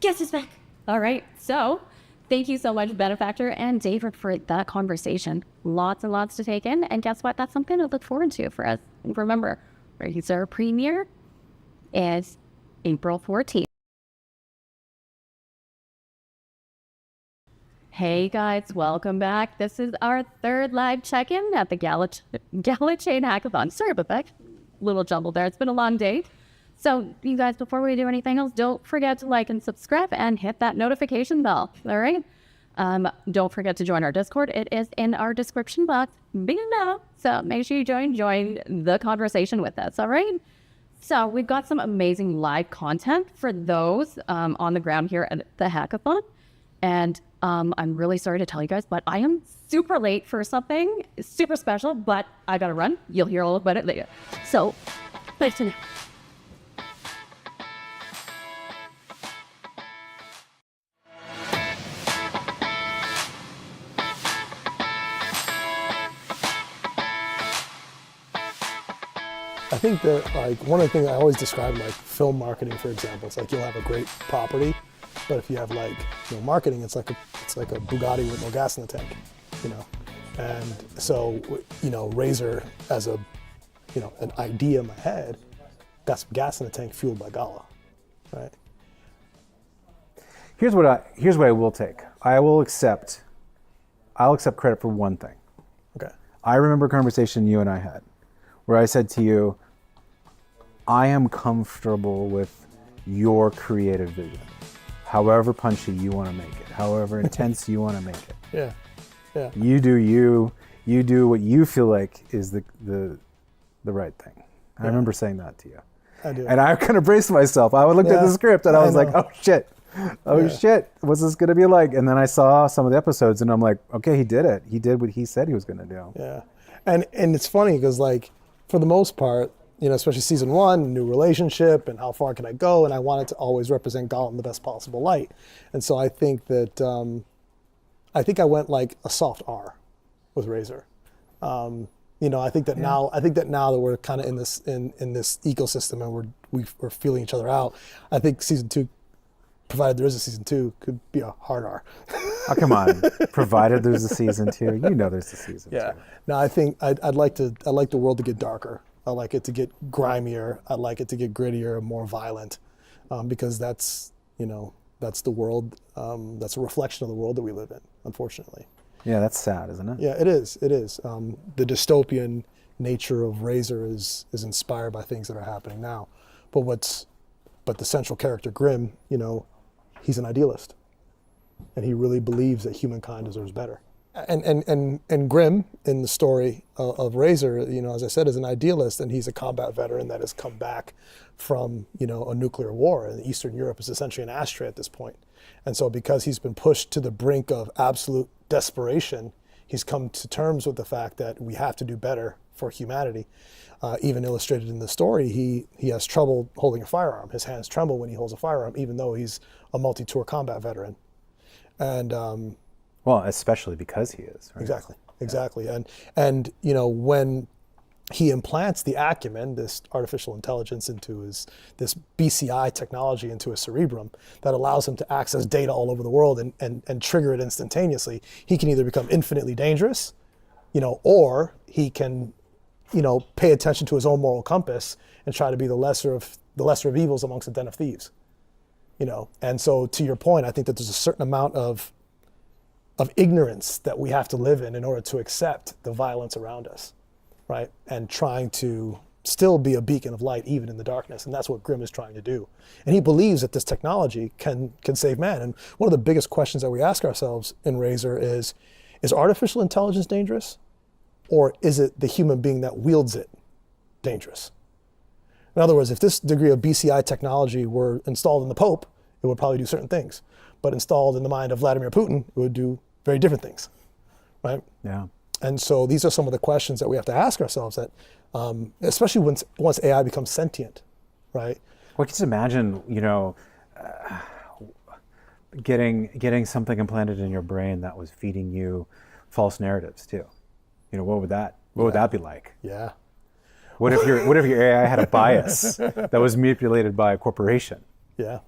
Guess it's back. All right. So thank you so much, Benefactor and David, for that conversation. Lots and lots to take in. And guess what? That's something to look forward to for us. And remember, Razer premiere is April 14th. Hey guys, welcome back. This is our third live check-in at the GalaChain Hackathon. Sorry about that. Little jumble there. It's been a long day. So you guys, before we do anything else, don't forget to like and subscribe and hit that notification bell. All right. Don't forget to join our Discord. It is in our description box below. So make sure you join the conversation with us. All right. So we've got some amazing live content for those on the ground here at the hackathon. And I'm really sorry to tell you guys, but I am super late for something super special, but I gotta run. You'll hear all about it later. So, listen. I think that one of the things I always describe film marketing, for example, it's like you'll have a great property, but if you have marketing, it's like a Bugatti with no gas in the tank, And so, Razer as an idea in my head, got some gas in the tank fueled by Gala, right? Here's what I will take. I'll accept credit for one thing. Okay. I remember a conversation you and I had where I said to you, I am comfortable with your creative vision, however punchy you want to make it, however intense you want to make it. Yeah, yeah. You do you do what you feel like is the right thing. I remember saying that to you. I do. And I kind of braced myself. I looked at the script and I was like, oh shit, shit, what's this gonna be like? And then I saw some of the episodes and I'm like, okay, he did it. He did what he said he was gonna do. Yeah, and it's funny because for the most part, especially season 1, new relationship and how far can I go? And I wanted to always represent Gala in the best possible light. And so I think that, I went like a soft R with Razer. I think that now that we're kind of in this ecosystem and we're feeling each other out, I think season 2, provided there is a season 2, could be a hard R. Oh, come on. Provided there's a season 2, there's a season 2. Yeah. No, I think I'd like the world to get darker. I like it to get grimier. I like it to get grittier, more violent, because that's the world. That's a reflection of the world that we live in, unfortunately. Yeah, that's sad, isn't it? Yeah, it is. It is. The dystopian nature of Razer is inspired by things that are happening now. But the central character, Grim, he's an idealist. And he really believes that humankind deserves better. And Grim, in the story of Razer, as I said, is an idealist, and he's a combat veteran that has come back from, a nuclear war. And Eastern Europe is essentially an ashtray at this point. And so because he's been pushed to the brink of absolute desperation, he's come to terms with the fact that we have to do better for humanity. Even illustrated in the story, he has trouble holding a firearm. His hands tremble when he holds a firearm, even though he's a multi-tour combat veteran. And well, especially because he is. Right? Exactly. And when he implants the acumen, this artificial intelligence this BCI technology into his cerebrum that allows him to access data all over the world and trigger it instantaneously, he can either become infinitely dangerous, or he can, pay attention to his own moral compass and try to be the lesser of evils amongst a den of thieves. And so to your point, I think that there's a certain amount of ignorance that we have to live in order to accept the violence around us, right? And trying to still be a beacon of light even in the darkness. And that's what Grim is trying to do. And he believes that this technology can save man. And one of the biggest questions that we ask ourselves in Razer is artificial intelligence dangerous? Or is it the human being that wields it dangerous? In other words, if this degree of BCI technology were installed in the Pope, it would probably do certain things. But installed in the mind of Vladimir Putin, it would do very different things, right? Yeah. And so these are some of the questions that we have to ask ourselves that, especially once AI becomes sentient, right? Well, just imagine, getting something implanted in your brain that was feeding you false narratives too. What would that be like? Yeah. What if your AI had a bias that was manipulated by a corporation? Yeah.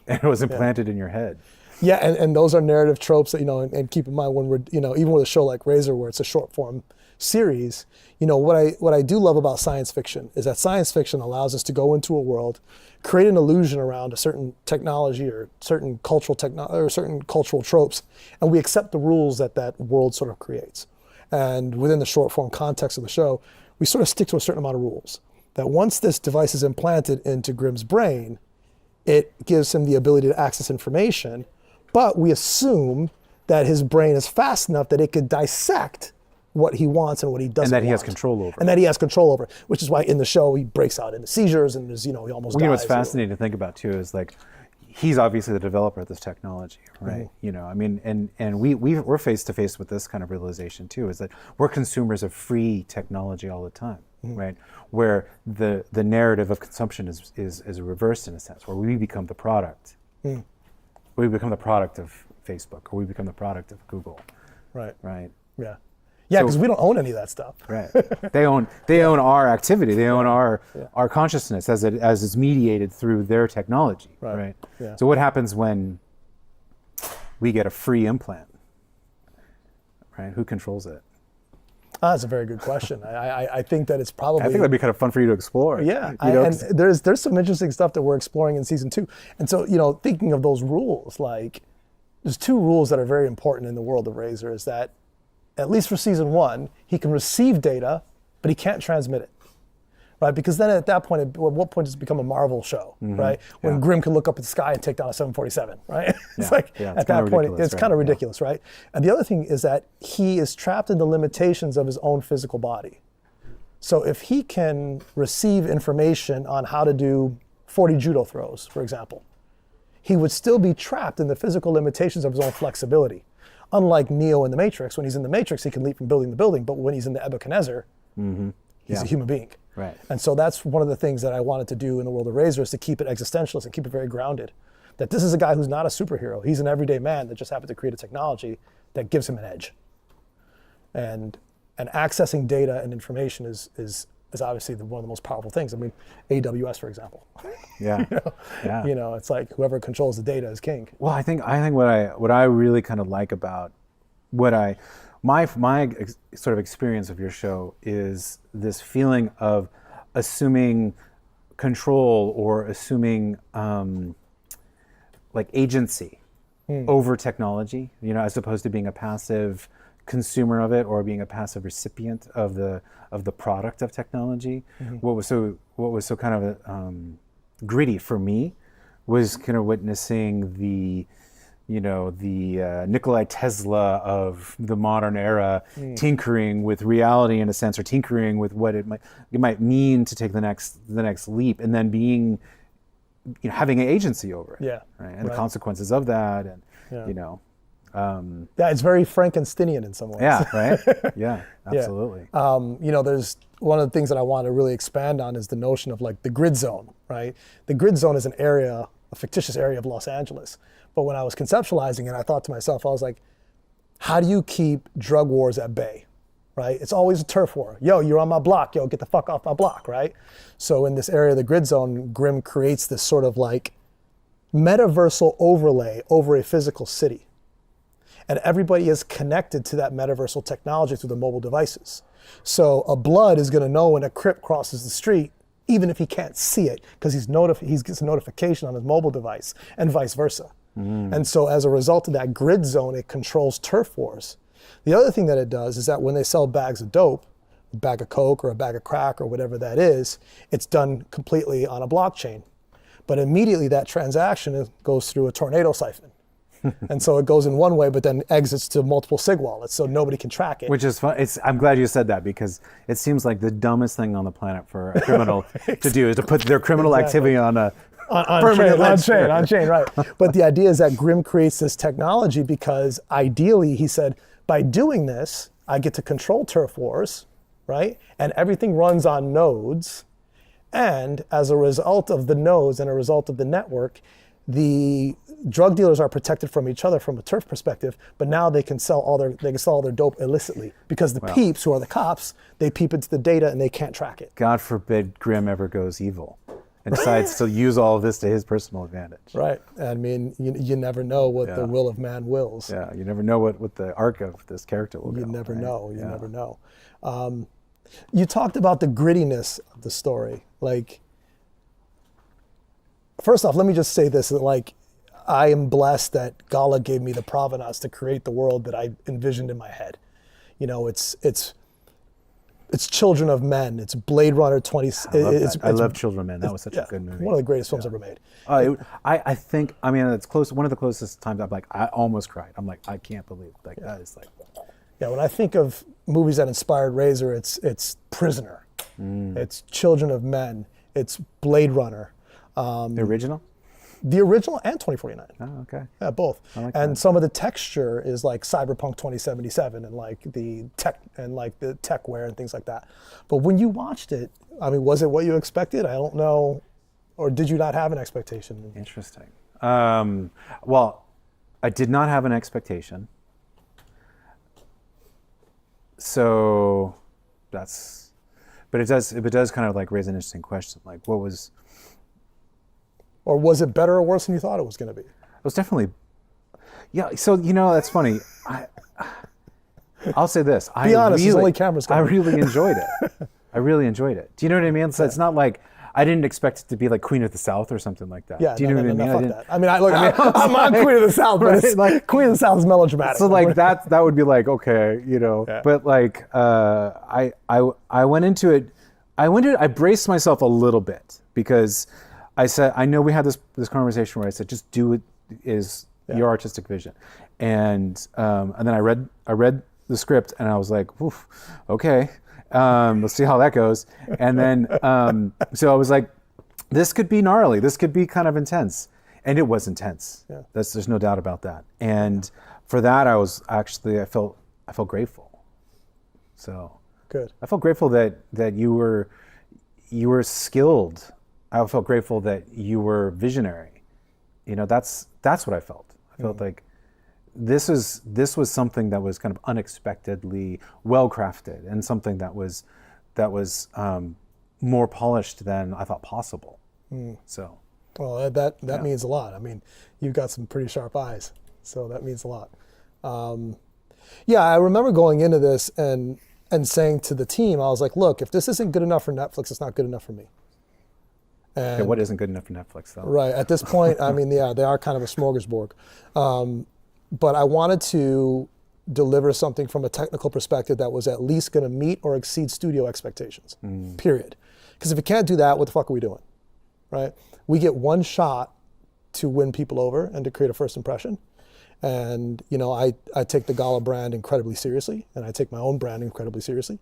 and it was implanted in your head. Yeah, and those are narrative tropes that, and keep in mind when we're, even with a show like Razer where it's a short form series, what I do love about science fiction is that science fiction allows us to go into a world, create an illusion around a certain technology or certain cultural tropes, and we accept the rules that world sort of creates. And within the short form context of the show, we sort of stick to a certain amount of rules. That once this device is implanted into Grimm's brain, it gives him the ability to access information, but we assume that his brain is fast enough that it could dissect what he wants and what he doesn't want. And that he has control over. And that he has control over, which is why in the show he breaks out into seizures and there's, he almost dies. What's fascinating to think about too is like, he's obviously the developer of this technology, right? Mm-hmm. And we're face to face with this kind of realization too, is that we're consumers of free technology all the time, mm-hmm. right? Where the narrative of consumption is reversed in a sense, where we become the product. Mm. We become the product of Facebook, or we become the product of Google. Right. Right. Yeah. Yeah, because we don't own any of that stuff. Right. They own our activity. They own our consciousness as it's mediated through their technology. Right. Yeah. So what happens when we get a free implant? Right. Who controls it? That's a very good question. I think that it's probably. I think that'd be kind of fun for you to explore. Yeah, and there's some interesting stuff that we're exploring in season 2. And so, thinking of those rules, like there's 2 rules that are very important in the world of Razer. Is that at least for season 1, he can receive data, but he can't transmit it, right? Because then at that point, at what point does it become a Marvel show, mm-hmm. right? When Grimm can look up at the sky and take down a 747, right? It's at that point, it's kind of ridiculous, right? And the other thing is that he is trapped in the limitations of his own physical body. So if he can receive information on how to do 40 judo throws, for example, he would still be trapped in the physical limitations of his own flexibility. Unlike Neo in the Matrix, when he's in the Matrix, he can leap from building to building, but when he's in the Nebuchadnezzar, mm-hmm. he's a human being. Right. And so that's one of the things that I wanted to do in the world of Razer is to keep it existentialist and keep it very grounded. That this is a guy who's not a superhero. He's an everyday man that just happened to create a technology that gives him an edge. And accessing data and information is obviously one of the most powerful things. I mean, AWS, for example. Yeah. It's like whoever controls the data is king. Well, I think what I really kind of like about my sort of experience of your show is this feeling of assuming control or assuming like agency over technology, as opposed to being a passive consumer of it or being a passive recipient of the product of technology. Mm-hmm. What was so kind of gritty for me was kind of witnessing the Nikolai Tesla of the modern era tinkering with reality in a sense, or tinkering with what it might mean to take the next leap, and then being having an agency over it. Yeah. Right? And the consequences of that, and it's very Frankensteinian in some ways. Yeah, right? Yeah, absolutely. There's one of the things that I want to really expand on is the notion of like the grid zone, right? The grid zone is a fictitious area of Los Angeles. But when I was conceptualizing it, I thought to myself, I was like, how do you keep drug wars at bay, right? It's always a turf war. Yo, you're on my block. Yo, get the fuck off my block, right? So in this area of the grid zone, Grimm creates this sort of like metaversal overlay over a physical city. And everybody is connected to that metaversal technology through the mobile devices. So a blood is going to know when a Crip crosses the street, even if he can't see it, because he gets a notification on his mobile device, and vice versa. Mm. And so as a result of that grid zone, it controls turf wars. The other thing that it does is that when they sell bags of dope, a bag of coke or a bag of crack or whatever that is, it's done completely on a blockchain. But immediately that transaction goes through a tornado siphon. And so it goes in one way, but then exits to multiple SIG wallets, so nobody can track it. Which is fun. I'm glad you said that, because it seems like the dumbest thing on the planet for a criminal to do is to put their criminal activity on a permanent on chain, right? But the idea is that Grimm creates this technology because ideally, he said, by doing this, I get to control turf wars, right? And everything runs on nodes. And as a result of the nodes and a result of the network, the drug dealers are protected from each other from a turf perspective, but now they can sell all their dope illicitly because the peeps, who are the cops, they peep into the data and they can't track it. God forbid Grimm ever goes evil and decides to use all of this to his personal advantage. Right. I mean, you never know what the will of man wills. Yeah, you never know what the arc of this character will be. You never know. You never know. You talked about the grittiness of the story. Like, first off, let me just say this: that like, I am blessed that Gala gave me the provenance to create the world that I envisioned in my head. You know, it's Children of Men. It's Blade Runner 20. I love Children of Men. That was such a good movie. One of the greatest films ever made. I think, I mean, it's close. One of the closest times I'm like, I almost cried. I'm like, I can't believe that is like. Yeah, when I think of movies that inspired Razer, it's Prisoner, it's Children of Men, it's Blade Runner. The original? The original and 2049. Oh, okay. Yeah, both. I like and that. some of the texture is like Cyberpunk 2077 and like the techware and things like that. But when you watched it, I mean, was it what you expected? I don't know. Or did you not have an expectation? Interesting. Well, I did not have an expectation. So but it does kind of like raise an interesting question. Like, what was... Or was it better or worse than you thought it was going to be? It was definitely, yeah. So that's funny. I'll say this. Be honest. There's only cameras I coming. really enjoyed it. I really enjoyed it. Do you know what I mean? So it's not like I didn't expect it to be like Queen of the South or something like that. Yeah. Do you know what I mean? Fuck that. I mean, I'm on Queen of the South, but it's like Queen of the South is melodramatic. So like that would be like, okay, Yeah. But like I went into it. I braced myself a little bit because I said, I know we had this conversation where I said, just do it is your artistic vision. And then I read the script and I was like, oof, okay, let's see how that goes. And then, so I was like, this could be gnarly. This could be kind of intense. And it was intense. Yeah. There's no doubt about that. And for that, I felt grateful. So good. I felt grateful that you were skilled. I felt grateful that you were visionary. That's what I felt. I felt like this was something that was kind of unexpectedly well crafted and something that was more polished than I thought possible. So, well, that means a lot. I mean, you've got some pretty sharp eyes, so that means a lot. I remember going into this and saying to the team, I was like, look, if this isn't good enough for Netflix, it's not good enough for me. And what isn't good enough for Netflix, though? Right. At this point, I mean, they are kind of a smorgasbord. But I wanted to deliver something from a technical perspective that was at least going to meet or exceed studio expectations, period. Because if you can't do that, what the fuck are we doing, right? We get one shot to win people over and to create a first impression. And, I take the Gala brand incredibly seriously, and I take my own brand incredibly seriously.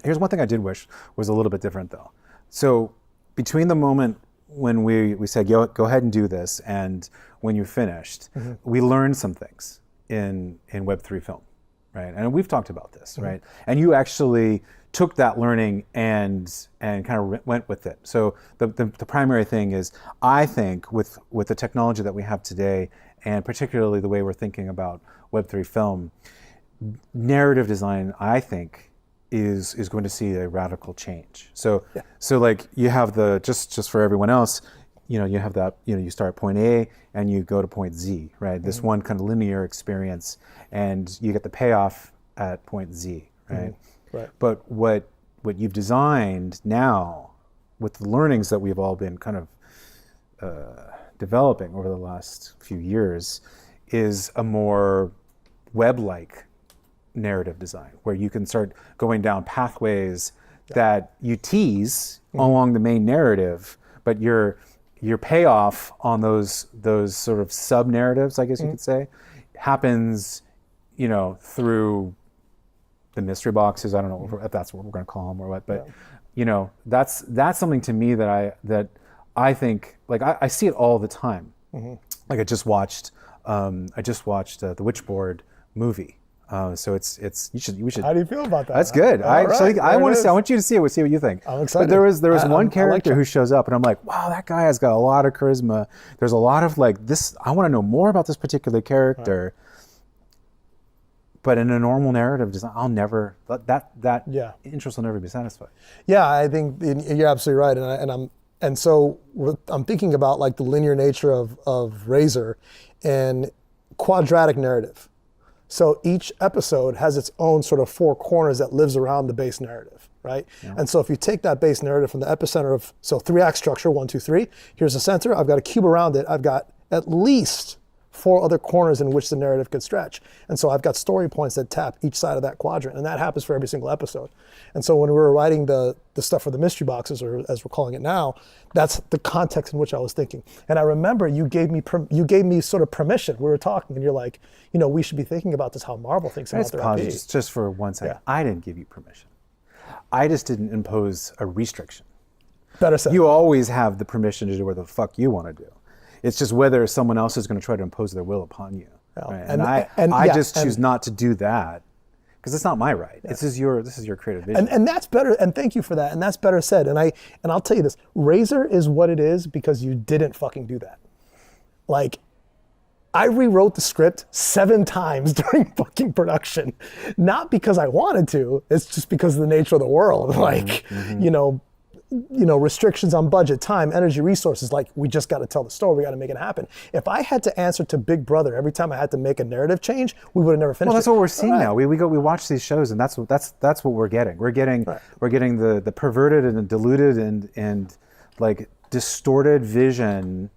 Here's one thing I did wish was a little bit different, though. So between the moment when we said, go ahead and do this, and when you finished, we learned some things in Web3 film, right? And we've talked about this, right? And you actually took that learning and kind of went with it. So the primary thing is, I think with the technology that we have today, and particularly the way we're thinking about Web3 film, narrative design, I think, is going to see a radical change. So like you have just for everyone else, you have that, you start at point A and you go to point Z, right? This one kind of linear experience, and you get the payoff at point Z, right? Right. But what you've designed now, with the learnings that we've all been kind of developing over the last few years, is a more web-like narrative design, where you can start going down pathways that you tease along the main narrative, but your payoff on those sort of sub narratives, I guess you could say, happens, through the mystery boxes. I don't know if that's what we're going to call them or what, but that's something to me that I think, like, I see it all the time. Like I just watched the Witchboard movie. So it's we should. How do you feel about that? That's good. I want you to see it. We'll see what you think. I'm excited. But there was one character who shows up, and I'm like, wow, that guy has got a lot of charisma. There's a lot of like this. I want to know more about this particular character. Right. But in a normal narrative design, I'll never that interest will never be satisfied. Yeah, I think you're absolutely right, and And so I'm thinking about like the linear nature of Razer and quadratic narrative. So each episode has its own sort of four corners that lives around the base narrative, right? Yeah. And so if you take that base narrative from the epicenter of, so 3-act structure, 1, 2, 3, here's the center, I've got a cube around it, I've got at least 4 other corners in which the narrative could stretch. And so I've got story points that tap each side of that quadrant, and that happens for every single episode. And so when we were writing the stuff for the mystery boxes, or as we're calling it now, that's the context in which I was thinking. And I remember you gave me sort of permission. We were talking, and you're like, we should be thinking about this, how Marvel thinks about their IP. Just for 1 second. Yeah. I didn't give you permission. I just didn't impose a restriction. Better said. You always have the permission to do whatever the fuck you want to do. It's just whether someone else is going to try to impose their will upon you. Yeah. Right? And I just choose not to do that because it's not my right. Yeah. This is your creative vision. And that's better. And thank you for that. And that's better said. And I'll tell you this: Razer is what it is because you didn't fucking do that. Like, I rewrote the script 7 times during fucking production, not because I wanted to. It's just because of the nature of the world. Like, restrictions on budget, time, energy, resources. Like, we just got to tell the story. We got to make it happen. If I had to answer to Big Brother every time I had to make a narrative change, we would have never finished. Well, that's what we're seeing now. We watch these shows, and that's what we're getting. We're getting the perverted and diluted and like distorted vision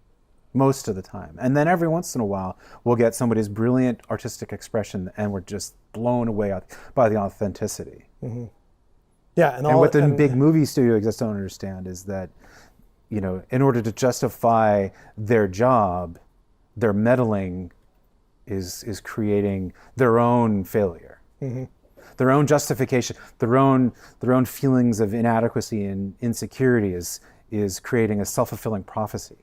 most of the time. And then every once in a while, we'll get somebody's brilliant artistic expression, and we're just blown away by the authenticity. Mm-hmm. Yeah, and what the big movie studio execs don't understand is that, in order to justify their job, their meddling is creating their own failure, their own justification, their own feelings of inadequacy and insecurity is creating a self-fulfilling prophecy.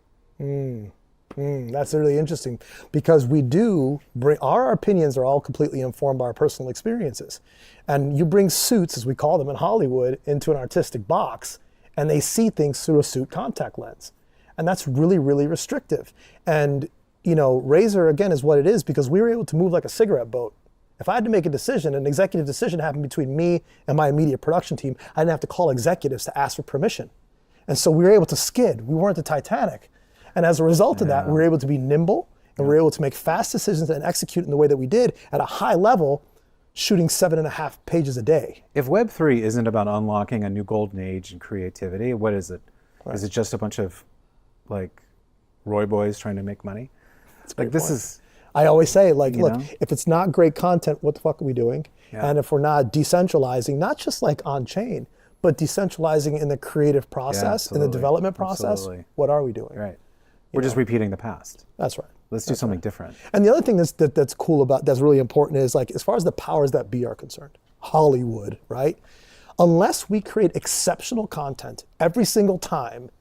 That's really interesting, because we do bring, our opinions are all completely informed by our personal experiences. And you bring suits, as we call them in Hollywood, into an artistic box, and they see things through a suit contact lens. And that's really, really restrictive. And, Razer, again, is what it is because we were able to move like a cigarette boat. If I had to make a decision, an executive decision happened between me and my immediate production team, I didn't have to call executives to ask for permission. And so we were able to skid. We weren't the Titanic. And as a result of that, we were able to be nimble, and we were able to make fast decisions and execute in the way that we did at a high level, shooting 7.5 pages a day. If Web3 isn't about unlocking a new golden age in creativity, what is it? Right. Is it just a bunch of like Roy boys trying to make money? That's like this is. I always say, like, look, if it's not great content, what the fuck are we doing? Yeah. And if we're not decentralizing, not just like on chain, but decentralizing in the creative process, in the development process, what are we doing? Right. We're just repeating the past. That's right. Let's do something different. And the other thing that's cool that's really important is, like, as far as the powers that be are concerned, Hollywood, right? Unless we create exceptional content every single time,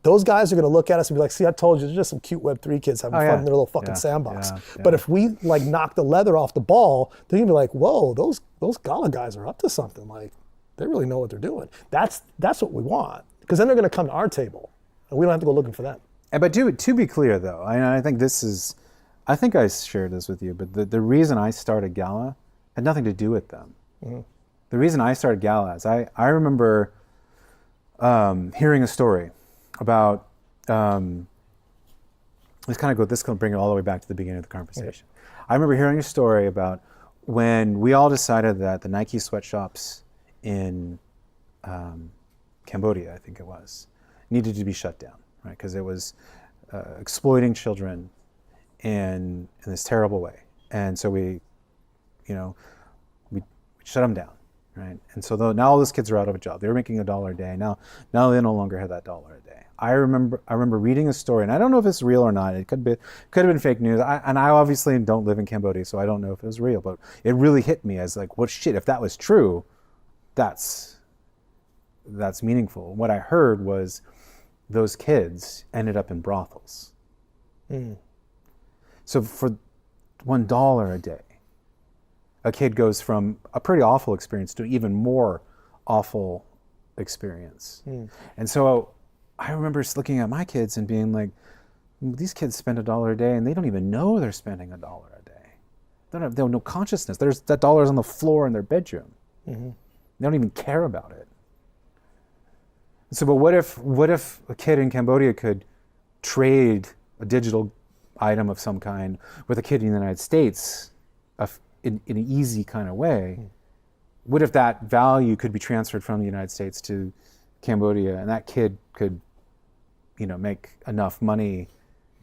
those guys are going to look at us and be like, see, I told you, they're just some cute Web3 kids having fun in their little fucking sandbox. But if we like knock the leather off the ball, they're going to be like, whoa, those Gala guys are up to something. Like, they really know what they're doing. That's what we want. Because then they're going to come to our table, and we don't have to go looking for them. But to be clear, though, I think I think I shared this with you, but the reason I started Gala had nothing to do with them. Mm-hmm. The reason I started Gala is I remember hearing a story about, this can bring it all the way back to the beginning of the conversation. Mm-hmm. I remember hearing a story about when we all decided that the Nike sweatshops in Cambodia, I think it was, needed to be shut down. Right, because it was exploiting children in this terrible way, and so we shut them down, right? And so now all those kids are out of a job. They were making $1 a day. Now they no longer have that $1 a day. I remember reading a story, and I don't know if it's real or not. It could have been fake news. I obviously don't live in Cambodia, so I don't know if it was real. But it really hit me as like, what shit? If that was true, that's meaningful. What I heard was, those kids ended up in brothels. Mm. So for $1 a day, a kid goes from a pretty awful experience to an even more awful experience. Mm. And so I remember looking at my kids and being like, these kids spend $1 a day and they don't even know they're spending $1 a day. They have no consciousness. There's that $1 on the floor in their bedroom. Mm-hmm. They don't even care about it. So, but what if a kid in Cambodia could trade a digital item of some kind with a kid in the United States in an easy kind of way? What if that value could be transferred from the United States to Cambodia, and that kid could, make enough money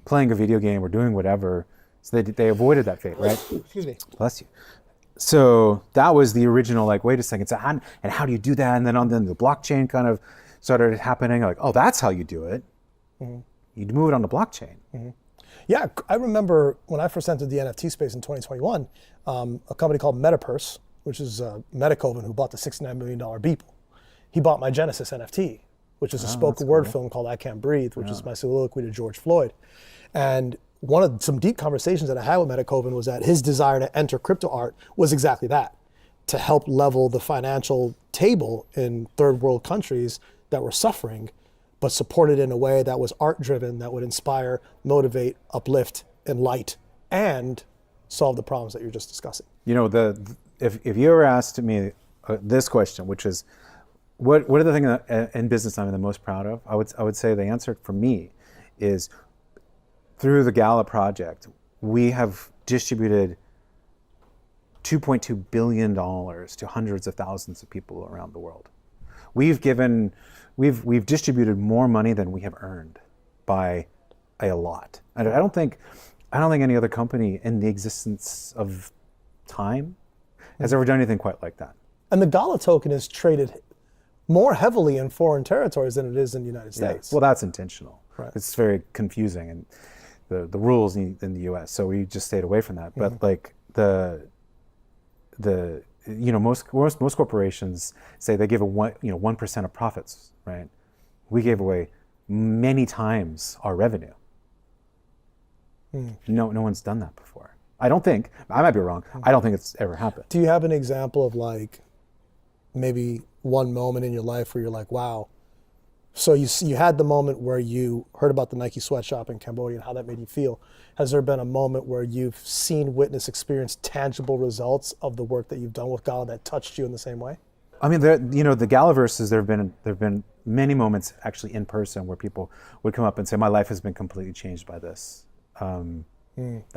playing a video game or doing whatever, so they avoided that fate, right? Excuse me. Bless you. So that was the original, like, wait a second, so how do you do that? And then the blockchain kind of started happening, like, oh, that's how you do it. You move it on the blockchain. Yeah, I remember when I first entered the NFT space in 2021, a company called Metapurse, which is Metacoven, who bought the $69 million Beeple. He bought my Genesis NFT, which is a spoken word film called I Can't Breathe, which is my soliloquy to George Floyd. And one of some deep conversations that I had with Metacoven was that his desire to enter crypto art was exactly that, to help level the financial table in third world countries that were suffering, but supported in a way that was art driven, that would inspire, motivate, uplift, enlight, and solve the problems that you're just discussing. If you ever asked me this question, which is, what are the things that, in business I'm the most proud of? I would say the answer for me is, through the Gala project, we have distributed $2.2 billion to hundreds of thousands of people around the world. We've distributed more money than we have earned by a lot. I don't think any other company in the existence of time has ever done anything quite like that. And the Gala token is traded more heavily in foreign territories than it is in the United States. Well, that's intentional. Right. It's very confusing, and the rules in the U.S. So we just stayed away from that. But like most corporations say they give 1% of profits, right? We gave away many times our revenue. No one's done that before. I don't think. I might be wrong. I don't think it's ever happened. Do you have an example of like maybe one moment in your life where you're like, wow? So you had the moment where you heard about the Nike sweatshop in Cambodia and how that made you feel. Has there been a moment where you've seen, witnessed, experienced tangible results of the work that you've done with Gala that touched you in the same way? I mean, the Galaverses, there have been many moments actually in person where people would come up and say, my life has been completely changed by this. I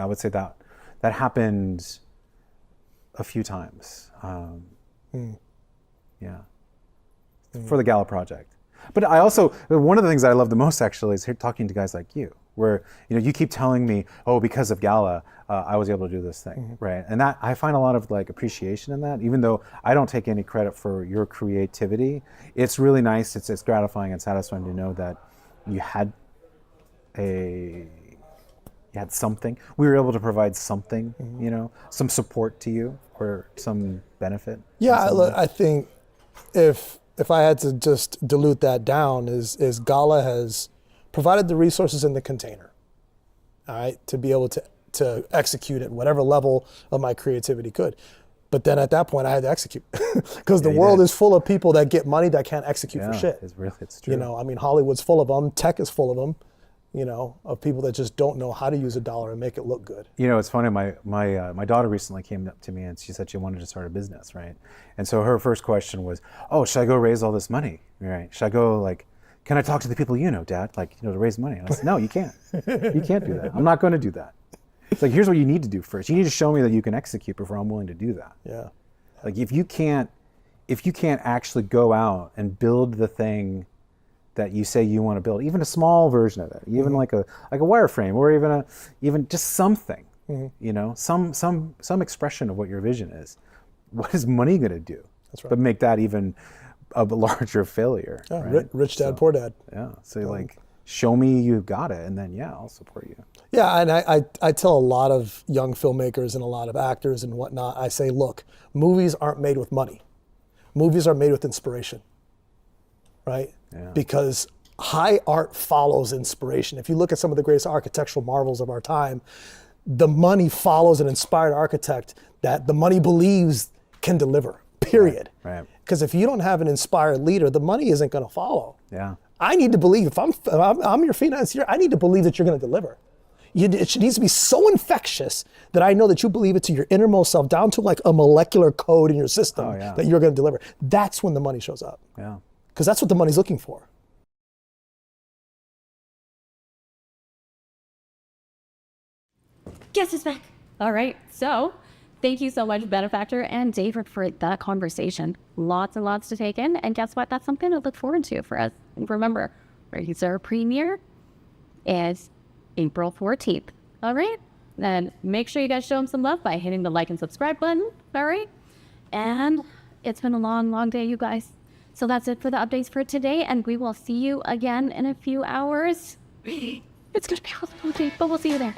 would say that happened a few times. Yeah, for the Gala project. But I also, one of the things that I love the most actually is talking to guys like you, where you keep telling me, oh, because of Gala, I was able to do this thing, right? And that I find a lot of like appreciation in that, even though I don't take any credit for your creativity. It's really nice. It's gratifying and satisfying to know that you had something. We were able to provide something, some support to you or some benefit. Yeah, I think if I had to just dilute that down, is Gala has provided the resources in the container, all right, to be able to execute at whatever level of my creativity could. But then at that point, I had to execute because the world is full of people that get money that can't execute for shit. It's true. I mean, Hollywood's full of them. Tech is full of them. Of people that just don't know how to use a dollar and make it look good. It's funny. My daughter recently came up to me and she said she wanted to start a business, right? And so her first question was, "Oh, should I go raise all this money? Right? Should I go can I talk to the people Dad? To raise money?" And I said, "No, you can't. You can't do that. I'm not going to do that. It's like, here's what you need to do first. You need to show me that you can execute before I'm willing to do that. Yeah. Like if you can't actually go out and build the thing that you say you want to build, even a small version of it, even like a wireframe, or even just something, some expression of what your vision is. What is money going to do? That's right. But make that even a larger failure. Yeah, right? Rich dad, poor dad. Yeah. So show me you got it, and then I'll support you. Yeah, and I tell a lot of young filmmakers and a lot of actors and whatnot, I say, look, movies aren't made with money. Movies are made with inspiration. Right? Yeah. Because high art follows inspiration. If you look at some of the greatest architectural marvels of our time, the money follows an inspired architect that the money believes can deliver, period. Right. Because if you don't have an inspired leader, the money isn't going to follow. Yeah. I need to believe, if I'm your financier, I need to believe that you're going to deliver. It needs to be so infectious that I know that you believe it to your innermost self, down to like a molecular code in your system that you're going to deliver. That's when the money shows up. Yeah. Because that's what the money's looking for. Guess it's back. All right. So thank you so much, Benefactor and David, for that conversation. Lots and lots to take in. And guess what? That's something to look forward to for us. And remember, Razer premiere is April 14th. All right. Then make sure you guys show them some love by hitting the like and subscribe button. All right. And it's been a long, long day, you guys. So that's it for the updates for today. And we will see you again in a few hours. It's going to be a long day, but we'll see you there.